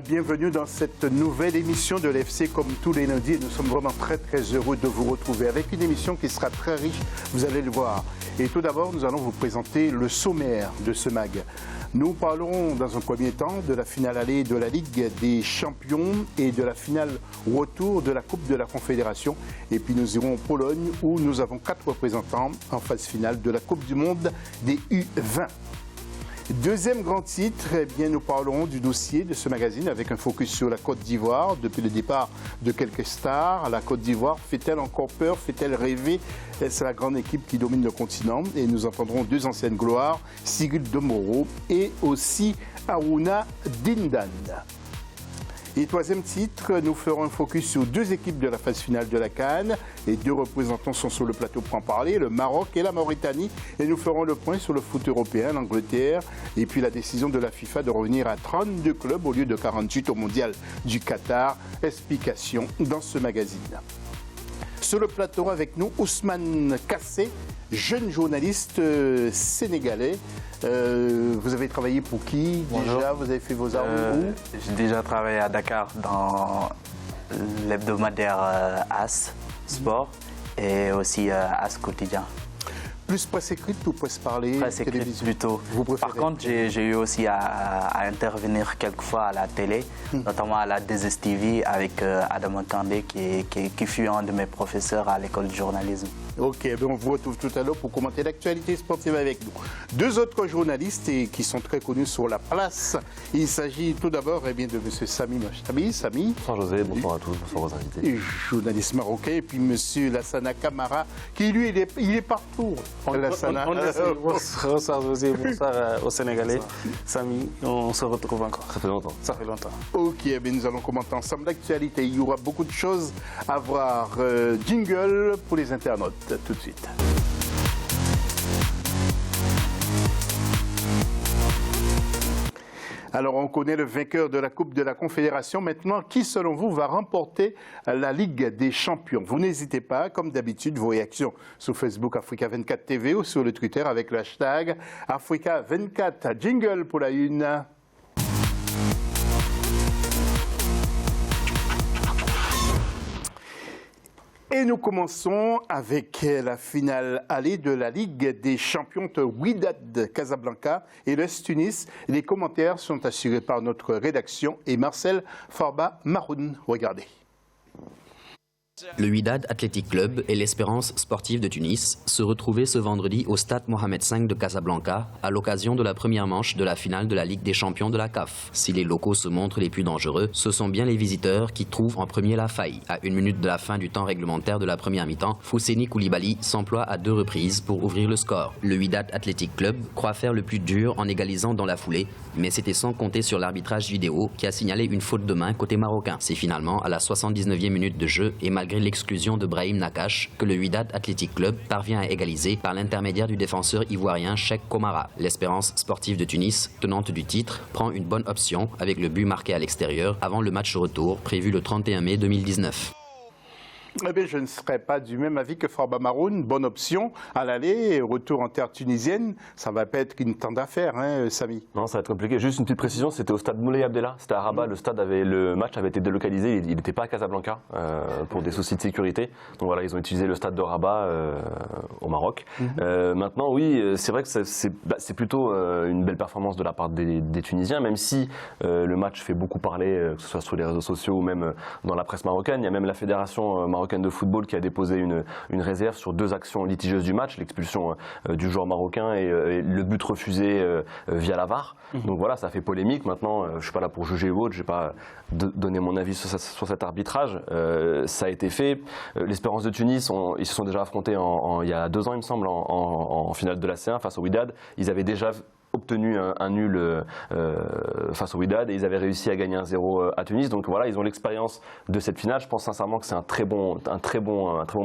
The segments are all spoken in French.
Bienvenue dans cette nouvelle émission de l'FC comme tous les lundis. Et nous sommes vraiment très heureux de vous retrouver avec une émission qui sera très riche, vous allez le voir. Et tout d'abord, nous allons vous présenter le sommaire de ce mag. Nous parlerons dans un premier temps de la finale aller de la Ligue des Champions et de la finale retour de la Coupe de la Confédération. Et puis nous irons en Pologne où nous avons 4 représentants en phase finale de la Coupe du Monde des U20. Deuxième grand titre, eh bien, nous parlerons du dossier de ce magazine avec un focus sur la Côte d'Ivoire. Depuis le départ de quelques stars, la Côte d'Ivoire fait-elle encore peur, fait-elle rêver? C'est la grande équipe qui domine le continent et nous entendrons 2 anciennes gloires, Cyril Demoro et aussi Aruna Dindan. Et troisième titre, nous ferons un focus sur 2 équipes de la phase finale de la CAN. Les 2 représentants sont sur le plateau pour en parler, le Maroc et la Mauritanie. Et nous ferons le point sur le foot européen, l'Angleterre, et puis la décision de la FIFA de revenir à 32 clubs au lieu de 48 au Mondial du Qatar. Explication dans ce magazine. Sur le plateau avec nous, Ousmane Kassé, jeune journaliste sénégalais. Vous avez travaillé pour qui? Bonjour. Déjà, vous avez fait vos armes où? J'ai déjà travaillé à Dakar dans l'hebdomadaire AS Sport et aussi AS Quotidien. Plus presse écrite ou presse parlée? Presse écrite plutôt. Vous préférez? Par contre, j'ai eu aussi à intervenir quelquefois à la télé, notamment à la DSTV avec Adam Kandé qui fut un de mes professeurs à l'école de journalisme. Ok, ben on vous retrouve tout à l'heure pour commenter l'actualité sportive avec nous. 2 autres journalistes qui sont très connus sur la place. Il s'agit tout d'abord de M. Sami Machtabi. Sami. Bonsoir José, bonsoir à tous, bonsoir aux invités. Journaliste marocain, et puis M. Lassana Kamara, qui lui, il est partout. Bonsoir José, bonsoir aux Sénégalais. Sami, on se retrouve encore. Ça fait longtemps. Ça fait longtemps. Ok, ben nous allons commenter ensemble l'actualité. Il y aura beaucoup de choses à voir. Jingle pour les internautes. Tout de suite. Alors, on connaît le vainqueur de la Coupe de la Confédération. Maintenant, qui, selon vous, va remporter la Ligue des Champions? Vous n'hésitez pas, comme d'habitude, vos réactions sur Facebook Africa24 TV ou sur le Twitter avec le hashtag Africa24. Jingle pour la une. Et nous commençons avec la finale aller de la Ligue des Champions entre Wydad Casablanca et l'Est Tunis. Les commentaires sont assurés par notre rédaction et Marcel Farba Maroun. Regardez. Le Wydad Athletic Club et l'Espérance sportive de Tunis se retrouvaient ce vendredi au stade Mohamed V de Casablanca à l'occasion de la première manche de la finale de la Ligue des Champions de la CAF. Si les locaux se montrent les plus dangereux, ce sont bien les visiteurs qui trouvent en premier la faille. À 1 minute de la fin du temps réglementaire de la première mi-temps, Fousseni Koulibaly s'emploie à 2 reprises pour ouvrir le score. Le Wydad Athletic Club croit faire le plus dur en égalisant dans la foulée, mais c'était sans compter sur l'arbitrage vidéo qui a signalé une faute de main côté marocain. C'est finalement à la 79e minute de jeu et malgré l'exclusion de Brahim Nakache que le Wydad Athletic Club parvient à égaliser par l'intermédiaire du défenseur ivoirien Cheikh Komara. L'Espérance sportive de Tunis, tenante du titre, prend une bonne option avec le but marqué à l'extérieur avant le match retour prévu le 31 mai 2019. Eh bien, je ne serais pas du même avis que Farba Maroun. Bonne option à l'aller, retour en terre tunisienne. Ça ne va pas être une tente d'affaires, hein, Samy? Non, ça va être compliqué. Juste une petite précision, c'était au stade Moulay Abdellah, c'était à Rabat. Le match avait été délocalisé, il n'était pas à Casablanca pour des soucis de sécurité. Donc voilà, ils ont utilisé le stade de Rabat au Maroc. Maintenant, oui, c'est vrai que c'est plutôt une belle performance de la part des Tunisiens, même si le match fait beaucoup parler, que ce soit sur les réseaux sociaux ou même dans la presse marocaine. Il y a même la fédération marocaine de football qui a déposé une réserve sur 2 actions litigieuses du match, l'expulsion du joueur marocain et le but refusé via la VAR. Donc voilà, ça fait polémique. Maintenant, je ne suis pas là pour juger ou autre, je n'ai pas donné mon avis sur cet arbitrage. Ça a été fait. L'Espérance de Tunis, ils se sont déjà affrontés il y a 2 ans, il me semble, en finale de la C1 face au Wydad. Ils avaient déjà obtenu un nul face au Wydad et ils avaient réussi à gagner 1-0 à Tunis. Donc voilà, ils ont l'expérience de cette finale. Je pense sincèrement que c'est un très bon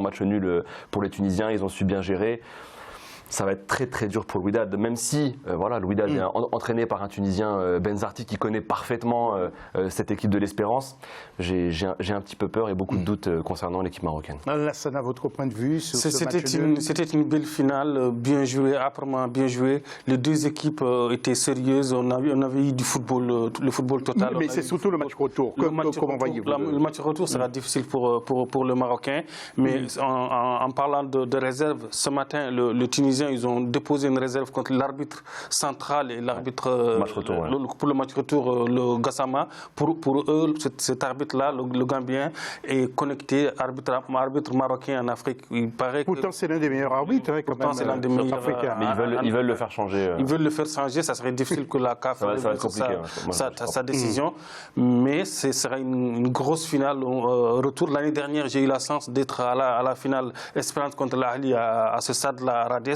match nul pour les Tunisiens. Ils ont su bien gérer. ça va être très très dur pour le Wydad, même si voilà, le Wydad est entraîné par un Tunisien, Benzarti, qui connaît parfaitement cette équipe de l'Espérance. J'ai un petit peu peur et beaucoup de doutes concernant l'équipe marocaine. Lassana, votre point de vue sur ce match? C'était une belle finale, bien jouée, âprement bien jouée. Les deux équipes étaient sérieuses, on avait eu du football, le football total. Mais c'est surtout le match retour. Comment voyez-vous? Le match retour sera difficile pour le Marocain, mais en parlant de réserve, ce matin, le Tunisien, ils ont déposé une réserve contre l'arbitre central et l'arbitre pour le match retour, le Gassama. Pour eux, cet arbitre-là, le Gambien, est connecté arbitre marocain en Afrique. Il paraît pourtant, c'est l'un des meilleurs arbitres, quand même. C'est l'un des meilleurs africains. Mais ils veulent le faire changer. Ils veulent le faire changer, ça serait difficile que la CAF sa décision. Mais ce sera une grosse finale au retour. L'année dernière, j'ai eu la chance d'être à la finale Espérance contre l'Ahli à ce stade-là, à Rades.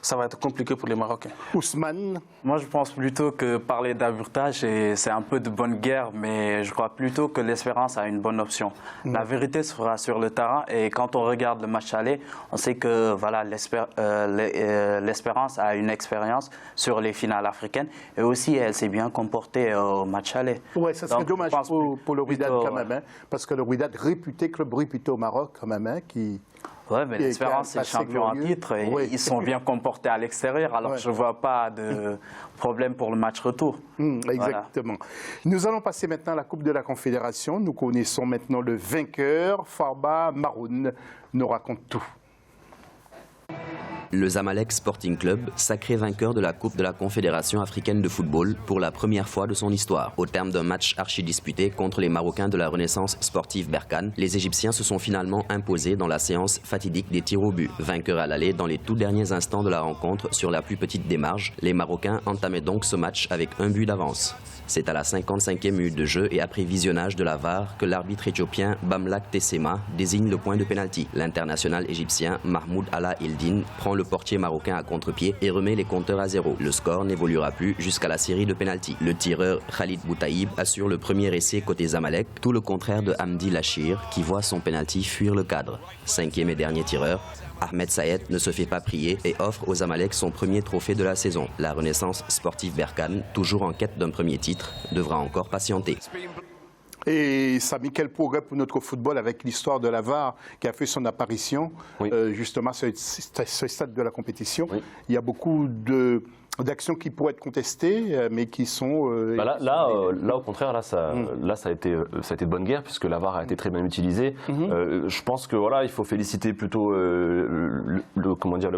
Ça va être compliqué pour les Marocains. Ousmane? Moi, je pense plutôt que parler d'avirtage, c'est un peu de bonne guerre, mais je crois plutôt que l'Espérance a une bonne option. La vérité se fera sur le terrain, et quand on regarde le match aller, on sait que voilà, l'Espérance a une expérience sur les finales africaines, et aussi elle s'est bien comportée au match aller. Oui, ça serait dommage pour le Wydad quand même, parce que le Wydad, club réputé au Maroc quand même, qui... Oui, mais l'Espérance est champion en titre et ils sont bien comportés à l'extérieur, alors je ne vois pas de problème pour le match retour. Exactement. Voilà. Nous allons passer maintenant à la Coupe de la Confédération. Nous connaissons maintenant le vainqueur. Farba Maroun nous raconte tout. Le Zamalek Sporting Club, sacré vainqueur de la Coupe de la Confédération africaine de football pour la première fois de son histoire. Au terme d'un match archi-disputé contre les Marocains de la Renaissance sportive Berkane, les Égyptiens se sont finalement imposés dans la séance fatidique des tirs au but. Vainqueurs à l'aller dans les tout derniers instants de la rencontre sur la plus petite des marges, les Marocains entamaient donc ce match avec un but d'avance. C'est à la 55e minute de jeu et après visionnage de la VAR que l'arbitre éthiopien Bamlak Tessema désigne le point de pénalty. L'international égyptien Mahmoud Allah Eldin prend le portier marocain à contre-pied et remet les compteurs à zéro. Le score n'évoluera plus jusqu'à la série de pénalty. Le tireur Khalid Boutaïb assure le premier essai côté Zamalek, tout le contraire de Hamdi Lachir qui voit son pénalty fuir le cadre. Cinquième et dernier tireur, Ahmed Saïed ne se fait pas prier et offre aux Zamalek son premier trophée de la saison. La Renaissance sportive Berkane, toujours en quête d'un premier titre, devra encore patienter. Et Samy, quel progrès pour notre football avec l'histoire de la VAR qui a fait son apparition justement à ce stade de la compétition. Il y a beaucoup d'actions qui pourraient être contestées, mais qui sont... là, au contraire, ça a été de bonne guerre, puisque la VAR a été très bien utilisée. Je pense que voilà, il faut féliciter plutôt le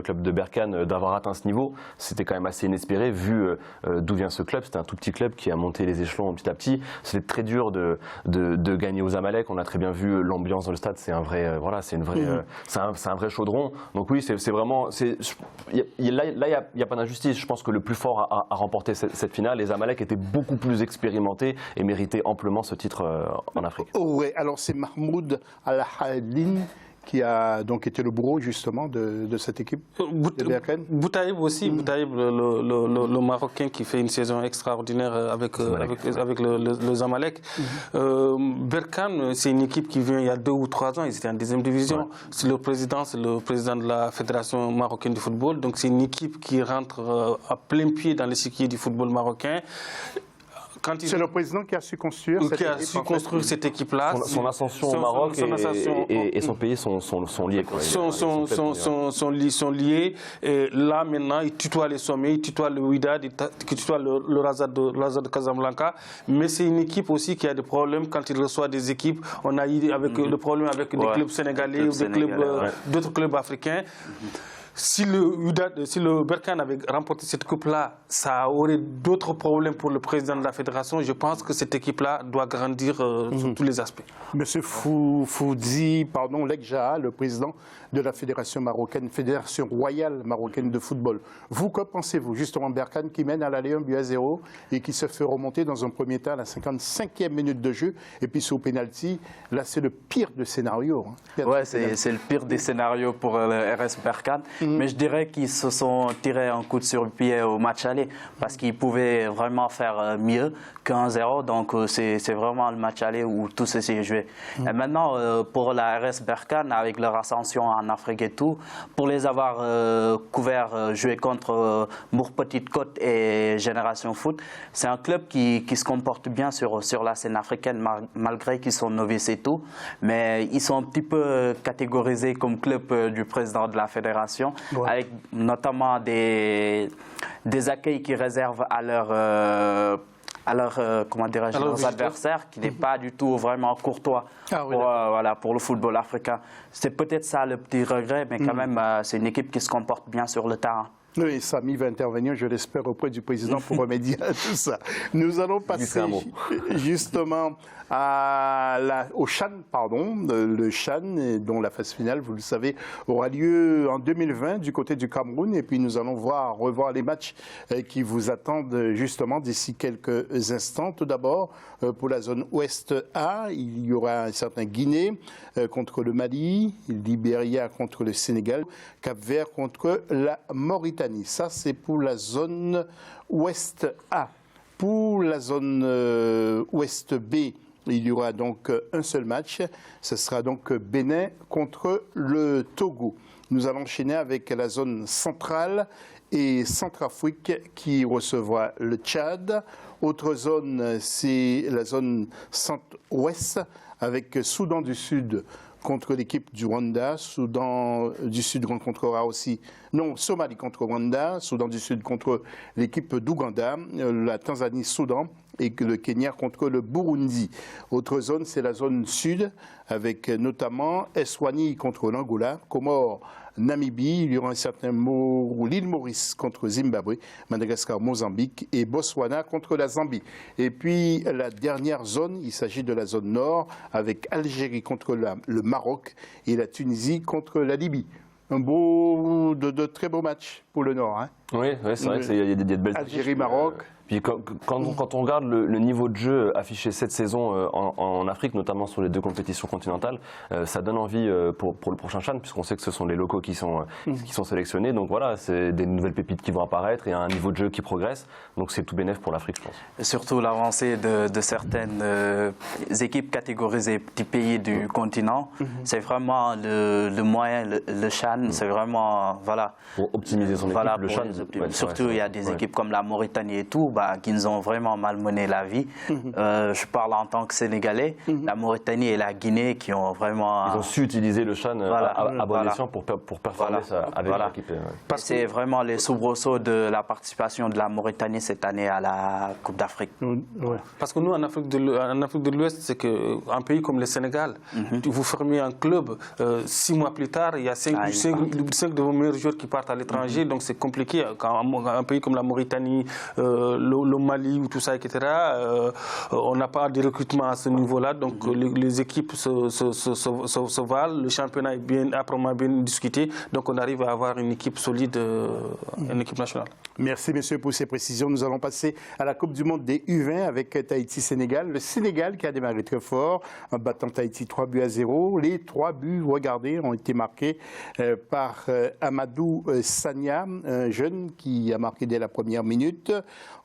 club de Berkane d'avoir atteint ce niveau. C'était quand même assez inespéré, vu d'où vient ce club. C'était un tout petit club qui a monté les échelons petit à petit. C'était très dur de gagner aux Zamalek. On a très bien vu l'ambiance dans le stade. C'est un vrai, c'est un vrai chaudron. Donc oui, c'est vraiment... Là, il n'y a pas d'injustice. Je pense que le plus fort a remporté cette finale. Les Zamalek étaient beaucoup plus expérimentés et méritaient amplement ce titre en Afrique. Oui, alors c'est Mahmoud Al-Hadin qui a donc été le bourreau justement de cette équipe de Berkane. Boutaïb aussi, Boutaïb, le Marocain qui fait une saison extraordinaire avec le Zamalek. Berkane, c'est une équipe qui vient il y a 2 ou 3 ans, ils étaient en 2e division. C'est le président de la Fédération marocaine de football, donc c'est une équipe qui rentre à plein pied dans l'échiquier du football marocain. C'est le président qui a su construire cette équipe-là. Son ascension au Maroc et son pays sont liés. Sont liés. Et là, maintenant, il tutoie les sommets, il tutoie le Wydad, il tutoie le Razad de Casablanca. Mais c'est une équipe aussi qui a des problèmes quand il reçoit des équipes. On a eu le problème avec des clubs sénégalais ou d'autres clubs africains. Si le Berkane avait remporté cette coupe-là, ça aurait d'autres problèmes pour le président de la fédération. Je pense que cette équipe-là doit grandir sur tous les aspects. Monsieur Foudi, Lekja, le président de la fédération marocaine, fédération royale marocaine de football. Vous, que pensez-vous justement Berkane qui mène à l'aller 1-0 et qui se fait remonter dans un premier temps à la 55e minute de jeu et puis sur penalty, là c'est le pire des scénarios. Ouais, c'est le pire des scénarios pour le RS Berkane. Mais je dirais qu'ils se sont tirés un coup de sur-pied au match aller parce qu'ils pouvaient vraiment faire mieux qu'1-0. Donc c'est vraiment le match aller où tout s'est joué. Et maintenant, pour la RS Berkane, avec leur ascension en Afrique et tout, pour les avoir couverts, jouer contre Mour Petite Côte et Génération Foot, c'est un club qui se comporte bien sur la scène africaine, malgré qu'ils sont novices et tout. Mais ils sont un petit peu catégorisés comme club du président de la fédération, avec notamment des accueils qu'ils réservent à leurs adversaires, qui n'est pas du tout vraiment courtois pour le football africain. C'est peut-être ça le petit regret, mais quand même, c'est une équipe qui se comporte bien sur le terrain. Oui, Samy va intervenir, je l'espère, auprès du président pour remédier à tout ça. Nous allons passer justement au CHAN, le CHAN, dont la phase finale, vous le savez, aura lieu en 2020 du côté du Cameroun. Et puis nous allons revoir les matchs qui vous attendent justement d'ici quelques instants. Tout d'abord, pour la zone Ouest A, il y aura un certain Guinée contre le Mali, Libéria contre le Sénégal, Cap-Vert contre la Mauritanie. Ça, c'est pour la zone Ouest A. Pour la zone Ouest B, il y aura donc un seul match. Ce sera donc Bénin contre le Togo. Nous allons enchaîner avec la zone centrale et Centrafrique qui recevra le Tchad. Autre zone, c'est la zone centre-ouest avec Soudan du Sud contre l'équipe du Rwanda. Soudan du Sud rencontrera aussi, Somalie contre Rwanda, Soudan du Sud contre l'équipe d'Ouganda, la Tanzanie, Soudan et le Kenya contre le Burundi. Autre zone, c'est la zone sud avec notamment Eswatini contre l'Angola, Comores, Namibie, il y aura un certain l'île Maurice contre Zimbabwe, Madagascar, Mozambique et Botswana contre la Zambie. Et puis la dernière zone, il s'agit de la zone nord avec Algérie contre le Maroc et la Tunisie contre la Libye. De très beaux matchs pour le Nord. Hein. Oui, c'est vrai qu'il y a des belles Algérie-Maroc. Puis quand on regarde le niveau de jeu affiché cette saison en Afrique, notamment sur les deux compétitions continentales, ça donne envie pour le prochain CHAN, puisqu'on sait que ce sont les locaux qui sont sélectionnés. Donc voilà, c'est des nouvelles pépites qui vont apparaître et un niveau de jeu qui progresse. Donc c'est tout bénef pour l'Afrique, je pense. Et surtout l'avancée de certaines équipes catégorisées petits pays du continent. C'est vraiment le moyen, le CHAN, c'est vraiment, voilà. Pour optimiser son équipe, le CHAN. Surtout, il y a des équipes comme la Mauritanie et tout, qui nous ont vraiment malmené la vie. Je parle en tant que Sénégalais. La Mauritanie et la Guinée qui ont vraiment... Ils ont su utiliser le CHAN à bon escient pour performer avec l'équipe. C'est vraiment les soubresauts de la participation de la Mauritanie cette année à la Coupe d'Afrique. Parce que nous, en Afrique de l'Ouest, c'est qu'un pays comme le Sénégal, vous fermez un club, 6 mois plus tard, il y a 5 de vos meilleurs joueurs qui partent à l'étranger, donc c'est compliqué. Quand un pays comme la Mauritanie, le Mali ou tout ça, etc., on n'a pas de recrutement à ce niveau-là, donc les équipes se valent, le championnat est âprement bien discuté, donc on arrive à avoir une équipe solide, une équipe nationale. Merci messieurs pour ces précisions. Nous allons passer à la Coupe du Monde des U20 avec Tahiti-Sénégal. Le Sénégal qui a démarré très fort en battant Tahiti 3-0. Les 3 buts, regardez, ont été marqués par Amadou Sagna, un jeune qui a marqué dès la première minute.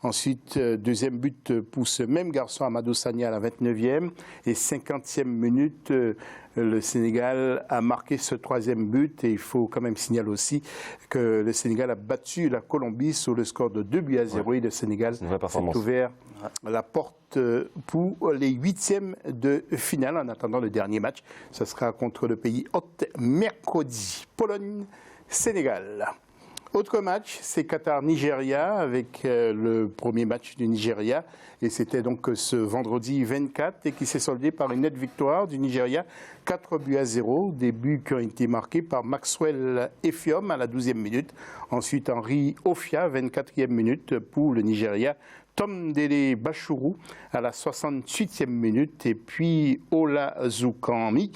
Ensuite, deuxième but pour ce même garçon, Amadou Sagna, à la 29e. Et 50e minute, le Sénégal a marqué ce 3e but. Et il faut quand même signaler aussi que le Sénégal a battu la Colombie sur le score de 2-0. Et le Sénégal s'est ouvert la porte pour les 8e de finale. En attendant le dernier match, ce sera contre le pays hôte mercredi. Pologne-Sénégal. Autre match, c'est Qatar-Nigeria avec le premier match du Nigeria. Et c'était donc ce vendredi 24 et qui s'est soldé par une nette victoire du Nigeria, 4-0. Des buts qui ont été marqués par Maxwell Effiom à la 12e minute. Ensuite, Henri Ofia, 24e minute pour le Nigeria. Tom Dele Bachuru à la 68e minute. Et puis Olazukami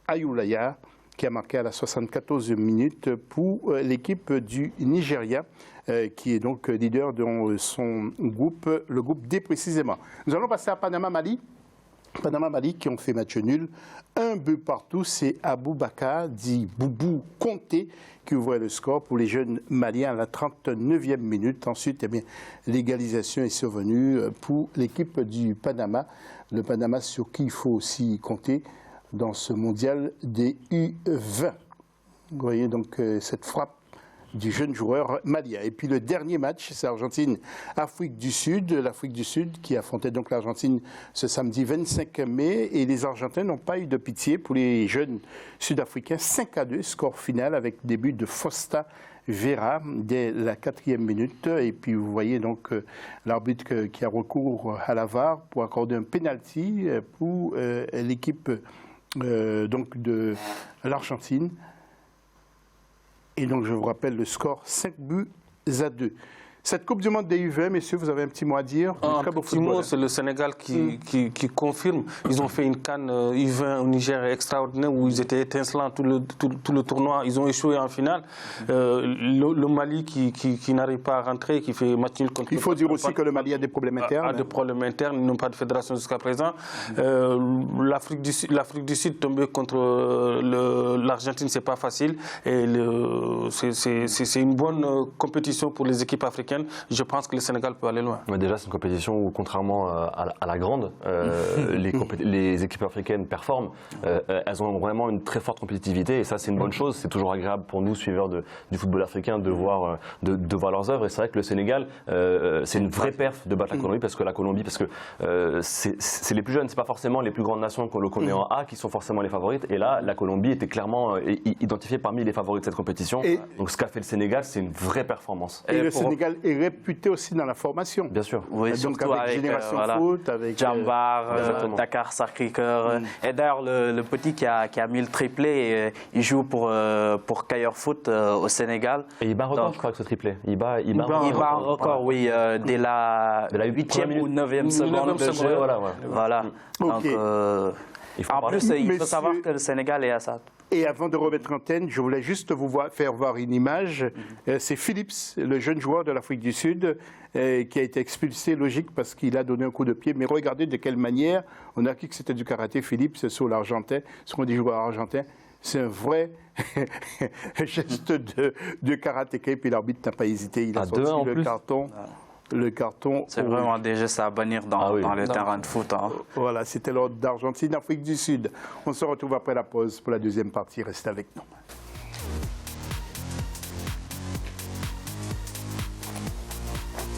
Ayulaya, qui a marqué à la 74e minute pour l'équipe du Nigeria, qui est donc leader dans son groupe, le groupe D précisément. Nous allons passer à Panama-Mali. Panama-Mali qui ont fait match nul. Un but partout, c'est Aboubakar, dit Boubou Conté, qui ouvrait le score pour les jeunes Maliens à la 39e minute. Ensuite, eh bien, l'égalisation est survenue pour l'équipe du Panama. Le Panama sur qui il faut aussi compter dans ce mondial des U20. Vous voyez donc cette frappe du jeune joueur malien. Et puis le dernier match, c'est Argentine-Afrique du Sud. L'Afrique du Sud qui affrontait donc l'Argentine ce samedi 25 mai. Et les Argentins n'ont pas eu de pitié pour les jeunes Sud-Africains. 5-2, score final avec début de Fosta Vera dès la 4e minute. Et puis vous voyez donc l'arbitre qui a recours à la VAR pour accorder un penalty pour l'équipe donc de l'Argentine. Et donc, je vous rappelle le score, 5-2. Cette Coupe du Monde des U20, messieurs, vous avez un petit mot à dire? Un petit mot, c'est le Sénégal qui confirme. Ils ont fait une CAN U20 au Niger extraordinaire où ils étaient étincelants tout le tournoi. Ils ont échoué en finale. Le Mali qui n'arrive pas à rentrer, qui fait match nul contre... Il faut dire aussi que le Mali a des problèmes internes. A des problèmes internes, ils n'ont pas de fédération jusqu'à présent. L'Afrique du Sud tombée contre l'Argentine, c'est pas facile. Et c'est une bonne compétition pour les équipes africaines. Je pense que le Sénégal peut aller loin. Ouais, déjà, c'est une compétition où, contrairement à la grande, les équipes africaines performent. Elles ont vraiment une très forte compétitivité et ça, c'est une bonne chose. C'est toujours agréable pour nous, suiveurs du football africain, de voir leurs œuvres. Et c'est vrai que le Sénégal, c'est une vraie perf de battre la Colombie parce que c'est les plus jeunes, c'est pas forcément les plus grandes nations qu'on connaît en A qui sont forcément les favorites. Et là, la Colombie était clairement identifiée parmi les favoris de cette compétition. Donc, ce qu'a fait le Sénégal, c'est une vraie performance. Et le Sénégal est réputé aussi dans la formation. Bien sûr. Oui, donc surtout avec Génération Foot, avec Jambar, Dakar Sacré-Cœur. Et d'ailleurs, le petit qui a mis le triplé, il joue pour Cayer Foot au Sénégal. Et il bat record, je crois, que ce triplé. Il bat record, oui, dès la 8e ou 9e seconde de jeu. Voilà. Donc, en plus, il faut savoir que le Sénégal est à ça. Et avant de remettre l'antenne, je voulais juste vous faire voir une image. C'est Phillips, le jeune joueur de l'Afrique du Sud, qui a été expulsé, logique, parce qu'il a donné un coup de pied. Mais regardez de quelle manière, on a cru que c'était du karaté, Phillips, sur l'Argentin, ce qu'on dit joueur argentin. C'est un vrai geste de karatéka, et puis l'arbitre n'a pas hésité. Il a sorti le carton. C'est vraiment des gestes à bannir dans les terrains de foot. Hein. Voilà, c'était l'ordre d'Argentine, Afrique du Sud. On se retrouve après la pause pour la deuxième partie. Restez avec nous.